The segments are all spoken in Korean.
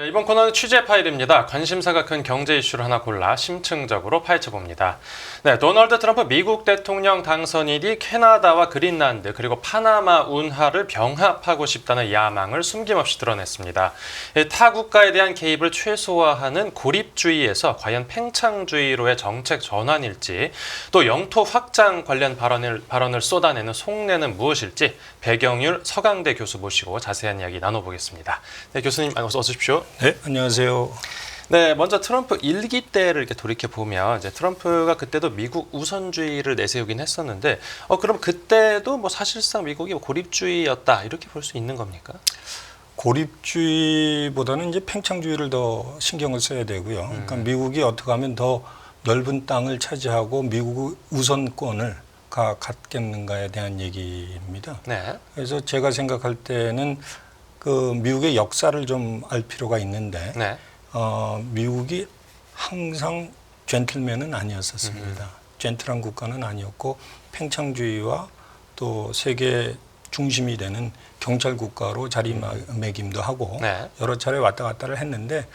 네, 이번 코너는 취재 파일입니다. 관심사가 큰 경제 이슈를 하나 골라 심층적으로 파헤쳐봅니다. 네, 도널드 트럼프 미국 대통령 당선이 뒤 캐나다와 그린란드 그리고 파나마 운하를 병합하고 싶다는 야망을 숨김없이 드러냈습니다. 타 국가에 대한 개입을 최소화하는 고립주의에서 과연 팽창주의로의 정책 전환일지, 또 영토 확장 관련 발언을 쏟아내는 속내는 무엇일지 배경률 서강대 교수 모시고 자세한 이야기 나눠보겠습니다. 네, 교수님 어서 오십시오. 네, 안녕하세요. 네, 먼저 트럼프 1기 때를 이렇게 돌이켜 보면 이제 트럼프가 그때도 미국 우선주의를 내세우긴 했었는데, 그럼 그때도 뭐 사실상 미국이 고립주의였다 이렇게 볼 수 있는 겁니까? 고립주의보다는 이제 팽창주의를 더 신경을 써야 되고요. 그러니까 미국이 어떻게 하면 더 넓은 땅을 차지하고 미국 우선권을 갖겠는가에 대한 얘기입니다. 네. 그래서 제가 생각할 때는 그 미국의 역사를 좀 알 필요가 있는데, 네. 미국이 항상 젠틀맨은 아니었었습니다. 젠틀한 국가는 아니었고 팽창주의와 또 세계 중심이 되는 경찰 국가로 자리매김도 하고 네. 여러 차례 왔다 갔다를 했는데,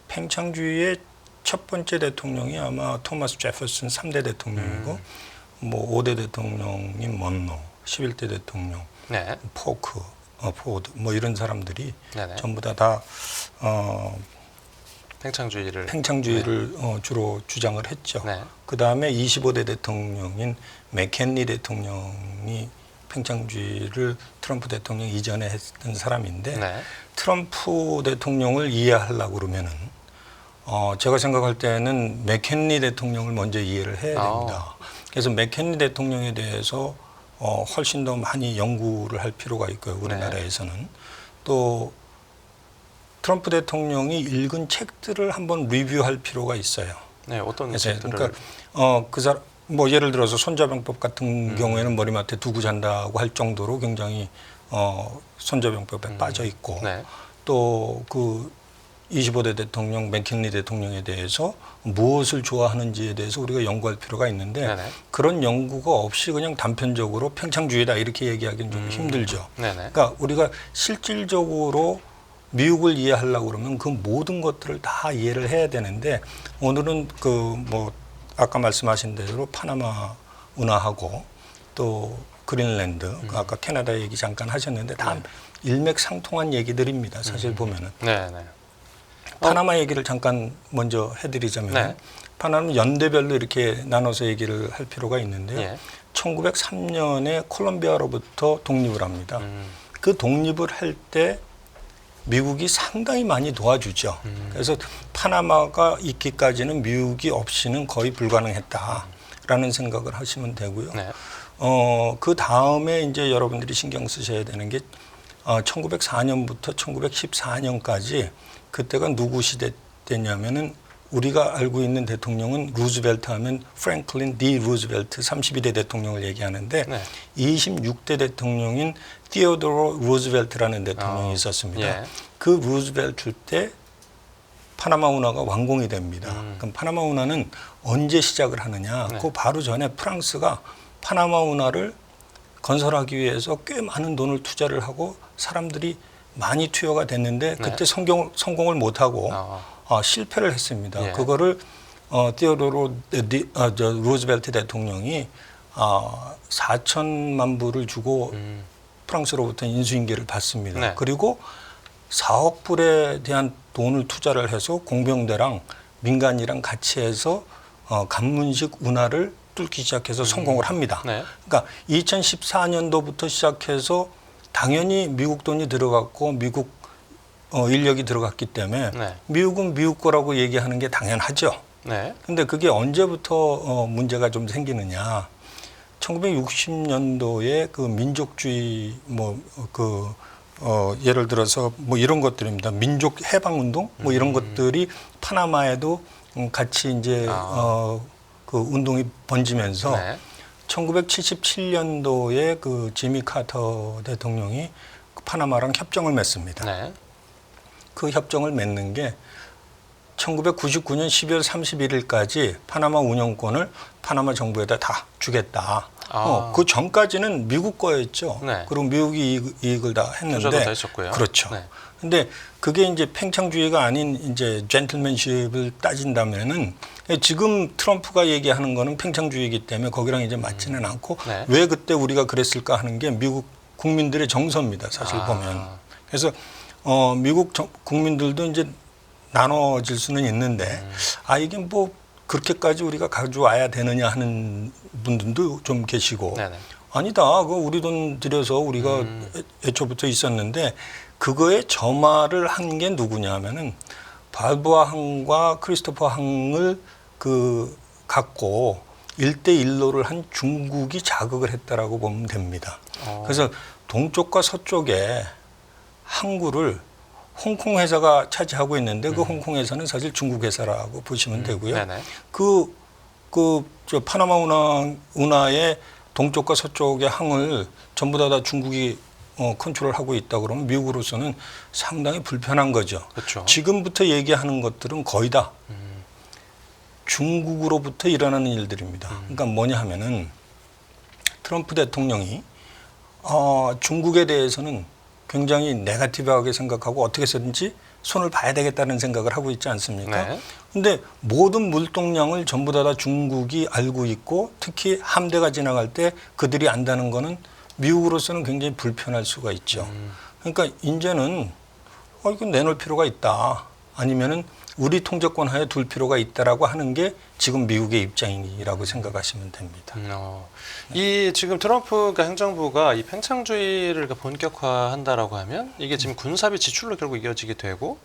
팽창주의의 첫 번째 대통령이 아마 토마스 제퍼슨 3대 대통령이고 뭐 5대 대통령이 먼로, 11대 대통령, 네. 포크, 포드 뭐 이런 사람들이 네네. 전부 다 팽창주의를 팽창주의를 주로 주장을 했죠. 네. 그 다음에 25대 대통령인 맥켄리 대통령이 팽창주의를 트럼프 대통령 이전에 했던 사람인데, 네. 트럼프 대통령을 이해하려고 그러면은 제가 생각할 때는 맥켄리 대통령을 먼저 이해를 해야 됩니다. 그래서 맥켄리 대통령에 대해서 훨씬 더 많이 연구를 할 필요가 있고요. 우리나라에서는. 네. 또 트럼프 대통령이 읽은 책들을 한번 리뷰할 필요가 있어요. 네, 어떤 책들을? 그러니까 그 사람 뭐 예를 들어서 손자병법 같은 경우에는 머리맡에 두고 잔다고 할 정도로 굉장히 손자병법에 빠져 있고, 네. 또 그 25대 대통령 맥킨리 대통령에 대해서 무엇을 좋아하는지에 대해서 우리가 연구할 필요가 있는데, 네네. 그런 연구가 없이 그냥 단편적으로 팽창주의다 이렇게 얘기하기는 좀 힘들죠. 네네. 그러니까 우리가 실질적으로 미국을 이해하려고 그러면 그 모든 것들을 다 이해를 해야 되는데, 오늘은 그 뭐 아까 말씀하신 대로 파나마 운하하고 또 그린란드, 아까 캐나다 얘기 잠깐 하셨는데 다 일맥상통한 얘기들입니다. 사실 보면은. 네네. 파나마 얘기를 잠깐 먼저 해드리자면, 네. 파나마는 연대별로 이렇게 나눠서 얘기를 할 필요가 있는데요. 예. 1903년에 콜롬비아로부터 독립을 합니다. 그 독립을 할 때 미국이 상당히 많이 도와주죠. 그래서 파나마가 있기까지는 미국이 없이는 거의 불가능했다라는 생각을 하시면 되고요. 네. 그 다음에 이제 여러분들이 신경 쓰셔야 되는 게 1904년부터 1914년까지 그때가 누구 시대 때냐면은, 우리가 알고 있는 대통령은 루즈벨트 하면 프랭클린 D 루즈벨트 32대 대통령을 얘기하는데, 네. 26대 대통령인 티오도로 루즈벨트라는 대통령이 있었습니다. 예. 그 루즈벨트 때 파나마 운하가 완공이 됩니다. 그럼 파나마 운하는 언제 시작을 하느냐? 네. 그 바로 전에 프랑스가 파나마 운하를 건설하기 위해서 꽤 많은 돈을 투자를 하고 사람들이 많이 투여가 됐는데, 그때 네. 성공을 못하고 실패를 했습니다. 예. 그거를 티오도로 루즈벨트 대통령이 4천만 불을 주고 프랑스로부터 인수인계를 받습니다. 네. 그리고 4억 불에 대한 돈을 투자를 해서 공병대랑 민간이랑 같이 해서 간문식 운하를 뚫기 시작해서 성공을 합니다. 네. 그러니까 2014년도부터 시작해서 당연히 미국 돈이 들어갔고 미국 인력이 들어갔기 때문에, 네. 미국은 미국 거라고 얘기하는 게 당연하죠. 네. 근데 그게 언제부터 문제가 좀 생기느냐? 1960년도에 그 민족주의 예를 들어서 뭐 이런 것들입니다. 민족 해방 운동 뭐 이런 것들이 파나마에도 같이 이제 그 운동이 번지면서, 네. 1977년도에 그 지미 카터 대통령이 파나마랑 협정을 맺습니다. 네. 그 협정을 맺는 게 1999년 12월 31일까지 파나마 운영권을 파나마 정부에다 다 주겠다. 그 전까지는 미국 거였죠. 네. 그리고 미국이 이익을 다 투자도 했는데. 다 했었고요. 그렇죠. 네. 근데 그게 이제 팽창주의가 아닌 이제 젠틀맨십을 따진다면은 지금 트럼프가 얘기하는 거는 팽창주의이기 때문에 거기랑 이제 맞지는 않고 네. 왜 그때 우리가 그랬을까 하는 게 미국 국민들의 정서입니다. 사실 보면. 그래서 미국 국민들도 이제 나눠질 수는 있는데 이게 뭐 그렇게까지 우리가 가져와야 되느냐 하는 분들도 좀 계시고 네네. 아니다. 그 우리 돈 들여서 우리가 애초부터 있었는데 그거에 점화를 한 게 누구냐 하면은 발보아 항과 크리스토퍼 항을 갖고 1대1로를 한 중국이 자극을 했다라고 보면 됩니다. 그래서 동쪽과 서쪽에 항구를 홍콩 회사가 차지하고 있는데 그 홍콩 회사는 사실 중국 회사라고 보시면 되고요. 네네. 저 파나마 운하의 동쪽과 서쪽의 항을 전부 다 중국이 컨트롤하고 있다 그러면 미국으로서는 상당히 불편한 거죠. 그렇죠. 지금부터 얘기하는 것들은 거의 다 중국으로부터 일어나는 일들입니다. 그러니까 뭐냐 하면은 트럼프 대통령이 중국에 대해서는 굉장히 네거티브하게 생각하고 어떻게 해서든지 손을 봐야 되겠다는 생각을 하고 있지 않습니까? 네. 근데 모든 물동량을 전부 다 중국이 알고 있고 특히 함대가 지나갈 때 그들이 안다는 거는 미국으로서는 굉장히 불편할 수가 있죠. 그러니까 이제는 이건 내놓을 필요가 있다. 아니면은 우리 통제권 하에 둘 필요가 있다라고 하는 게 지금 미국의 입장이라고 생각하시면 됩니다. 이 지금 트럼프가 행정부가 이 팽창주의를 본격화한다라고 하면 이게 지금 군사비 지출로 결국 이어지게 되고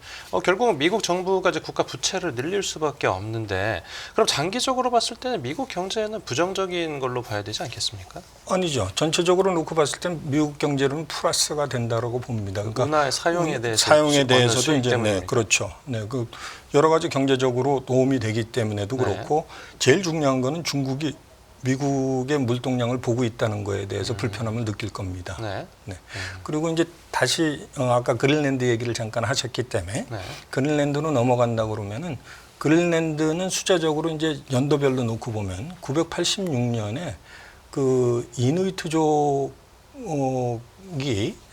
결국은 미국 정부가 이제 국가 부채를 늘릴 수밖에 없는데 그럼 장기적으로 봤을 때는 미국 경제는 부정적인 걸로 봐야 되지 않겠습니까? 아니죠. 전체적으로 놓고 봤을 때는 미국 경제는 플러스가 된다라고 봅니다. 그러니까 문화의 사용에 대해서 사용에 대해서도 이제 그렇죠. 그 여러 가지 경제적으로 도움이 되기 때문에도 그렇고 제일 중요한 거는 중국이 미국의 물동량을 보고 있다는 거에 대해서 불편함을 느낄 겁니다. 네. 그리고 이제 다시 아까 그린랜드 얘기를 잠깐 하셨기 때문에 그린랜드로 넘어간다 그러면은 그린랜드는 숫자적으로 이제 연도별로 놓고 보면 986년에 그 이누이트족이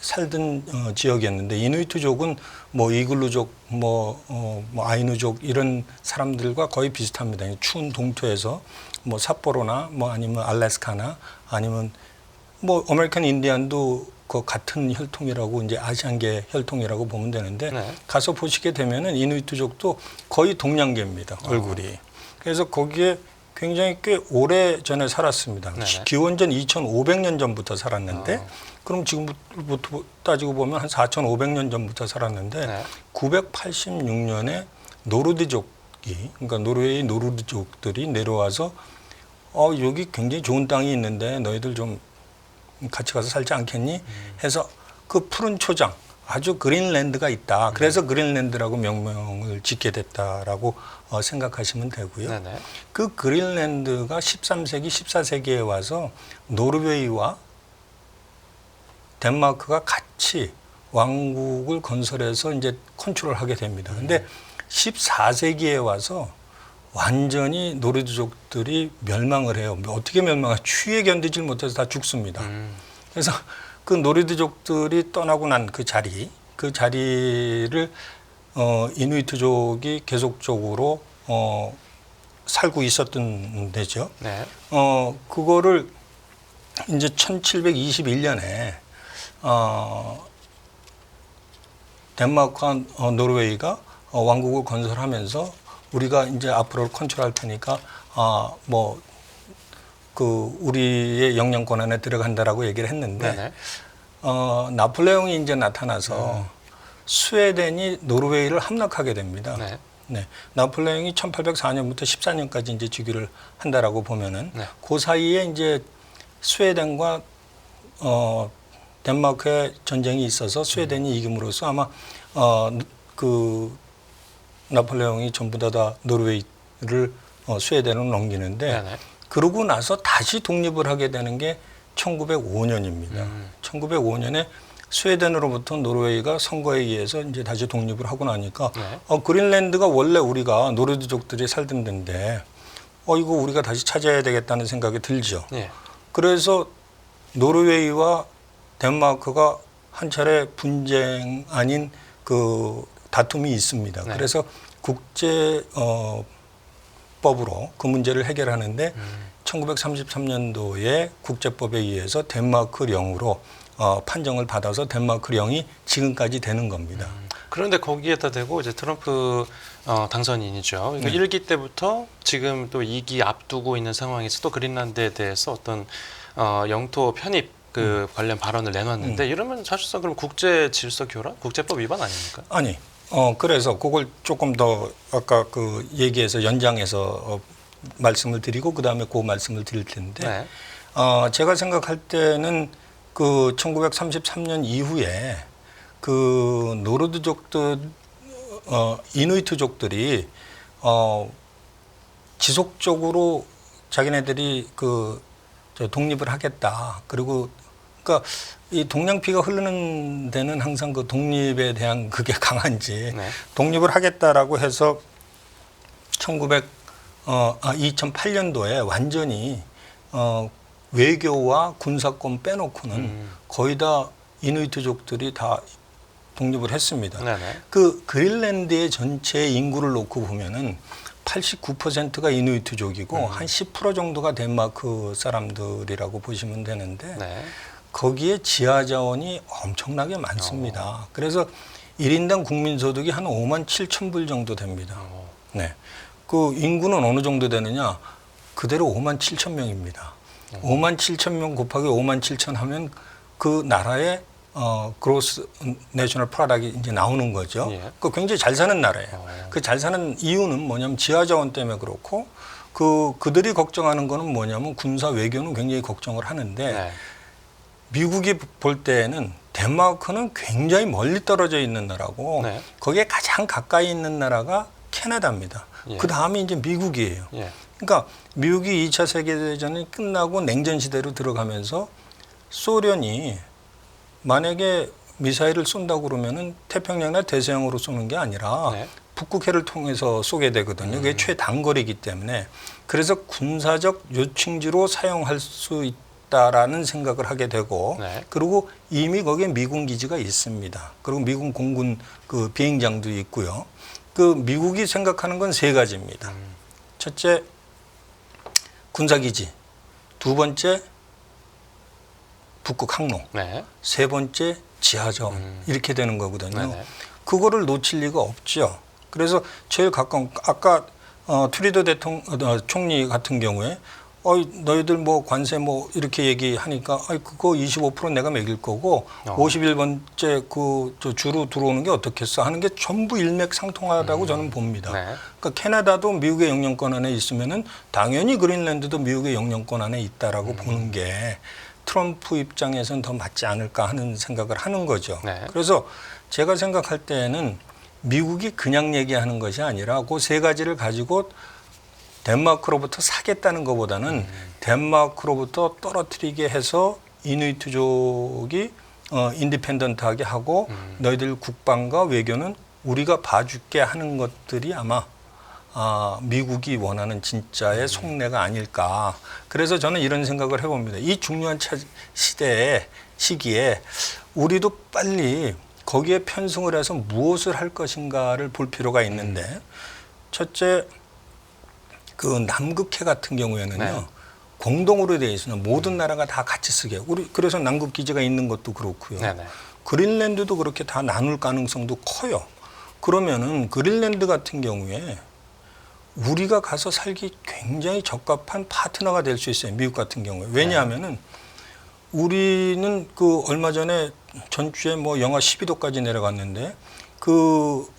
살던 지역이었는데 이누이트족은 뭐 이글루족, 뭐 아이누족 이런 사람들과 거의 비슷합니다. 추운 동토에서 뭐 삿포로나 뭐 아니면 알래스카나 아니면 뭐 아메리칸 인디안도 그 같은 혈통이라고 이제 아시안계 혈통이라고 보면 되는데 가서 보시게 되면은 이누이트족도 거의 동양계입니다. 얼굴이. 그래서 거기에 굉장히 꽤 오래 전에 살았습니다. 기원전 2,500년 전부터 살았는데 그럼 지금부터 따지고 보면 한 4,500년 전부터 살았는데 986년에 노르드족이 그러니까 노르웨이 노르드족들이 내려와서 여기 굉장히 좋은 땅이 있는데 너희들 좀 같이 가서 살지 않겠니? 해서 그 푸른 초장 아주 그린랜드가 있다. 그래서 그린랜드라고 명명을 짓게 됐다라고 생각하시면 되고요. 그 그린랜드가 13세기, 14세기에 와서 노르웨이와 덴마크가 같이 왕국을 건설해서 이제 컨트롤하게 됩니다. 근데 14세기에 와서 완전히 노르드족들이 멸망을 해요. 어떻게 멸망해? 추위에 견디질 못해서 다 죽습니다. 그래서 그 노르드족들이 떠나고 난 그 자리를 이누이트족이 계속적으로 살고 있었던 데죠. 그거를 이제 1721년에 덴마크와 노르웨이가 왕국을 건설하면서 우리가 이제 앞으로 컨트롤할 테니까 우리의 영향권 안에 들어간다라고 얘기를 했는데 나폴레옹이 이제 나타나서 스웨덴이 노르웨이를 함락하게 됩니다. 나폴레옹이 1804년부터 14년까지 이제 즉위를 한다라고 보면은 그 사이에 이제 스웨덴과 덴마크의 전쟁이 있어서 스웨덴이 이김으로써 아마 그 나폴레옹이 전부 다 노르웨이를 스웨덴으로 넘기는데 그러고 나서 다시 독립을 하게 되는 게 1905년입니다. 1905년에 스웨덴으로부터 노르웨이가 선거에 의해서 이제 다시 독립을 하고 나니까 그린랜드가 원래 우리가 노르드족들이 살던 데인데 이거 우리가 다시 찾아야 되겠다는 생각이 들죠. 그래서 노르웨이와 덴마크가 한 차례 분쟁 아닌 그 다툼이 있습니다. 네. 그래서 국제 법으로 그 문제를 해결하는데 1933년도에 국제법에 의해서 덴마크령으로 판정을 받아서 덴마크령이 지금까지 되는 겁니다. 그런데 거기에다 대고 이제 트럼프 당선인이죠. 그러니까 1기 때부터 지금 또 2기 앞두고 있는 상황에서 또 그린란드에 대해서 어떤 영토 편입 그 관련 발언을 내놨는데 이러면 사실상 그럼 국제 질서 교란, 국제법 위반 아닙니까? 아니, 그래서 그걸 조금 더 아까 그 얘기해서 연장해서 말씀을 드리고 그 다음에 그 말씀을 드릴 텐데, 네. 제가 생각할 때는 그 1933년 이후에 그 노르드족들, 이누이트족들이 지속적으로 자기네들이 저 독립을 하겠다. 그리고 그러니까 이 동양피가 흐르는 데는 항상 그 독립에 대한 그게 강한지 네. 독립을 하겠다라고 해서 2008년도에 완전히 외교와 군사권 빼놓고는 거의 다 이누이트족들이 다 독립을 했습니다. 네네. 그 그린란드의 전체 인구를 놓고 보면은 89%가 이누이트족이고 한 10% 정도가 덴마크 사람들이라고 보시면 되는데 네. 거기에 지하 자원이 엄청나게 많습니다. 그래서 1인당 국민소득이 한 5만 7천 불 정도 됩니다. 네. 그 인구는 어느 정도 되느냐? 그대로 5만 7천 명입니다. 5만 7천 명 곱하기 5만 7천 하면 그 나라의 그로스 내셔널 프로덕이 이제 나오는 거죠. 예. 그 굉장히 잘 사는 나라예요. 그 잘 사는 이유는 뭐냐면 지하 자원 때문에 그렇고 그들이 걱정하는 거는 뭐냐면 군사 외교는 굉장히 걱정을 하는데 네. 미국이 볼 때에는 덴마크는 굉장히 멀리 떨어져 있는 나라고 네. 거기에 가장 가까이 있는 나라가 캐나다입니다. 예. 그 다음에 이제 미국이에요. 예. 그러니까 미국이 2차 세계대전이 끝나고 냉전 시대로 들어가면서 소련이 만약에 미사일을 쏜다고 그러면은 태평양이나 대서양으로 쏘는 게 아니라 네. 북극해를 통해서 쏘게 되거든요. 그게 최단거리이기 때문에 그래서 군사적 요충지로 사용할 수 있다라는 생각을 하게 되고 네. 그리고 이미 거기에 미군 기지가 있습니다. 그리고 미군 공군 그 비행장도 있고요. 그 미국이 생각하는 건 세 가지입니다. 첫째, 군사기지. 두 번째, 북극 항로. 네. 세 번째, 지하자원. 이렇게 되는 거거든요. 네네. 그거를 놓칠 리가 없죠. 그래서 제일 가까운, 아까 트리더 총리 같은 경우에 너희들 뭐 관세 뭐 이렇게 얘기하니까 그거 25% 내가 매길 거고 51번째 저 주로 들어오는 게 어떻겠어 하는 게 전부 일맥상통하다고 저는 봅니다. 네. 그러니까 캐나다도 미국의 영령권 안에 있으면은 당연히 그린란드도 미국의 영령권 안에 있다라고 보는 게 트럼프 입장에서는 더 맞지 않을까 하는 생각을 하는 거죠. 네. 그래서 제가 생각할 때는 미국이 그냥 얘기하는 것이 아니라 그 세 가지를 가지고 덴마크로부터 사겠다는 것보다는 덴마크로부터 떨어뜨리게 해서 이누이트족이 인디펜던트하게 하고 너희들 국방과 외교는 우리가 봐줄게 하는 것들이 아마 미국이 원하는 진짜의 속내가 아닐까. 그래서 저는 이런 생각을 해봅니다. 이 중요한 시기에 우리도 빨리 거기에 편승을 해서 무엇을 할 것인가를 볼 필요가 있는데 첫째, 그 남극해 같은 경우에는요. 네. 공동으로 되어 있으면 모든 나라가 다 같이 쓰게. 그래서 남극 기지가 있는 것도 그렇고요. 네네. 그린란드도 그렇게 다 나눌 가능성도 커요. 그러면은 그린란드 같은 경우에 우리가 가서 살기 굉장히 적합한 파트너가 될 수 있어요. 미국 같은 경우에. 왜냐하면은 우리는 그 얼마 전에 전주에 뭐 영하 12도까지 내려갔는데 그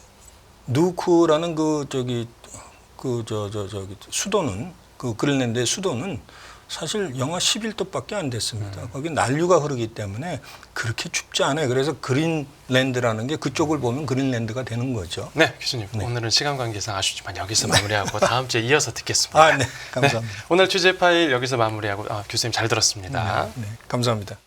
누크라는 저기 수도는 그 그린란드의 수도는 사실 영하 11도밖에 안 됐습니다. 거기 난류가 흐르기 때문에 그렇게 춥지 않아요. 그래서 그린란드라는 게 그쪽을 보면 그린란드가 되는 거죠. 네, 교수님. 네. 오늘은 시간 관계상 아쉽지만 여기서 마무리하고 다음 주에 이어서 듣겠습니다. 네. 감사합니다. 네, 오늘 취재 파일 여기서 마무리하고 교수님 잘 들었습니다. 네, 감사합니다.